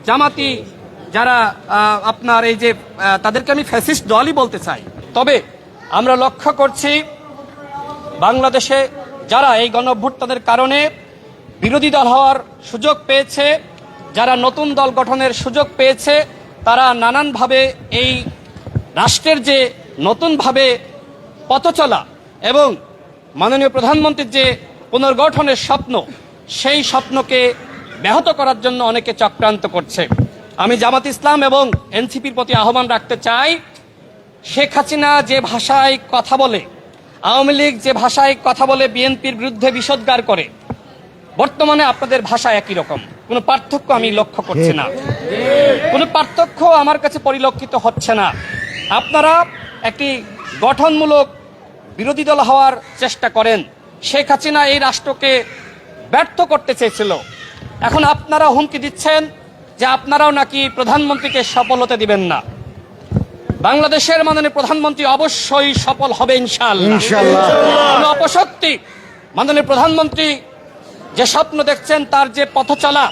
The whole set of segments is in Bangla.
জামাতি যারা আপনার এই যে তাদেরকে আমি ফ্যাসিস্ট দলই বলতে চাই। তবে আমরা লক্ষ্য করছি বাংলাদেশে যারা এই গণঅভ্যুত্থানের কারণে বিরোধী দল হওয়ার সুযোগ পেয়েছে, যারা নতুন দল গঠনের সুযোগ পেয়েছে, তারা নানানভাবে এই রাষ্ট্রের যে নতুনভাবে পথ চলা এবং মাননীয় প্রধানমন্ত্রীর যে পুনর্গঠনের স্বপ্ন, সেই স্বপ্নকে ব্যাহত করার জন্য অনেকে চক্রান্ত করছে। আমি জামাত ইসলাম এবং এনসিপির প্রতি আহ্বান রাখতে চাই, শেখ হাসিনা যে ভাষায় কথা বলে, আওয়ামী লীগ যে ভাষায় কথা বলে বিএনপির বিরুদ্ধে বিষোদ্গার করে, বর্তমানে আপনাদের ভাষা একই রকম, কোনো পার্থক্য আমি লক্ষ্য করছি না, কোনো পার্থক্য আমার কাছে পরিলক্ষিত হচ্ছে না। আপনারা একটি গঠনমূলক বিরোধী দল হওয়ার চেষ্টা করেন। শেখ হাসিনা এই রাষ্ট্রকে ব্যর্থ করতে চেয়েছিল, এখন আপনারা হুমকি দিচ্ছেন যে আপনারাও নাকি প্রধানমন্ত্রীকে সফল হতে দিবেন না। বাংলাদেশের মাননীয় প্রধানমন্ত্রী অবশ্যই সফল হবে ইনশাআল্লাহ। কোনো অপশক্তি মাননীয় প্রধানমন্ত্রী যে স্বপ্ন দেখছেন, তার যে পথ চলা,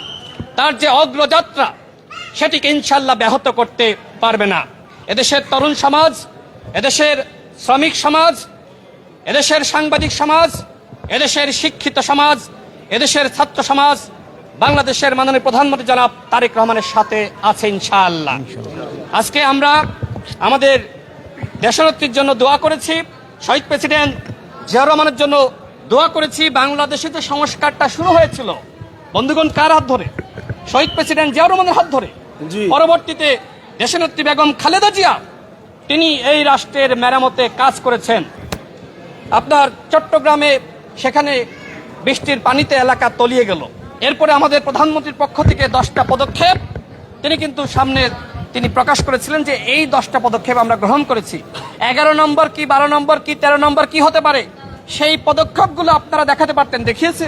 তার যে অগ্রযাত্রা, সেটিকে ইনশাআল্লাহ ব্যাহত করতে পারবে না। এদেশের তরুণ সমাজ, এদেশের শ্রমিক সমাজ, এদেশের সাংবাদিক সমাজ, এদেশের শিক্ষিত সমাজ, এদেশের ছাত্র সমাজ বাংলাদেশের মাননীয় প্রধানমন্ত্রী জনাব তারেক রহমানের সাথে আছে ইনশাআল্লাহ। আজকে আমরা আমাদের দেশনেত্রীর জন্য দোয়া করেছি, শহীদ প্রেসিডেন্ট জিয়া রহমানের জন্য দোয়া করেছি। বাংলাদেশে যে সংস্কারটা শুরু হয়েছিল বন্ধুগণ, কার হাত ধরে? শহীদ প্রেসিডেন্ট জিয়া রহমানের হাত ধরে। পরবর্তীতে দেশনেত্রী বেগম খালেদা জিয়া তিনি এই রাষ্ট্রের মেরামতে কাজ করেছেন। আপনার চট্টগ্রামে সেখানে বৃষ্টির পানিতে এলাকা তলিয়ে গেল। এরপরে আমাদের প্রধানমন্ত্রীর পক্ষ থেকে 10টা পদক্ষেপ তিনি কিন্তু সামনে তিনি প্রকাশ করেছিলেন যে এই 10টা পদক্ষেপ আমরা গ্রহণ করেছি। 11 নম্বর কি, 12 নম্বর কি, 13 নম্বর কি হতে পারে, সেই পদক্ষেপগুলো আপনারা দেখাতে পারতেন, দেখিয়েছে,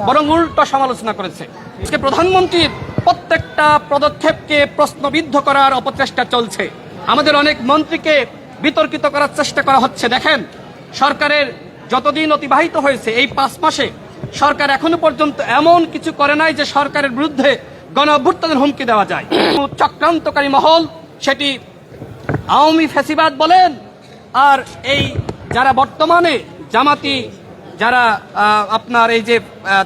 বরং উল্টো সমালোচনা করেছে। আজকে প্রধানমন্ত্রীর প্রত্যেকটা পদক্ষেপকে প্রশ্নবিদ্ধ করার অপচেষ্টা চলছে। আমাদের অনেক মন্ত্রীকে বিতর্কিত করার চেষ্টা করা হচ্ছে। দেখেন, সরকারের যতদিন অতিবাহিত হয়েছে, এই 5 মাসে সরকার এখনো পর্যন্ত এমন কিছু করে নাই যে সরকারের বিরুদ্ধে গণঅভ্যুত্থানের হুমকি দেওয়া যায়। চক্রান্তকারী মহল, সেটি আওয়ামী ফ্যাসিবাদ বলেন, আর এই যারা বর্তমানে জামাতি যারা আপনার এই যে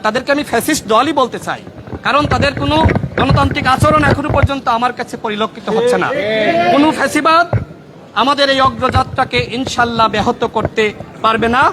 তাদেরকে আমি ফ্যাসিস্ট দলই বলতে চাই, কারণ তাদের কোনো গণতান্ত্রিক আচরণ এখনো পর্যন্ত আমার কাছে পরিলক্ষিত হচ্ছে না। কোনো ফ্যাসিবাদ আমাদের এই অগ্রযাত্রাকে ইনশাআল্লাহ ব্যাহত করতে পারবে না।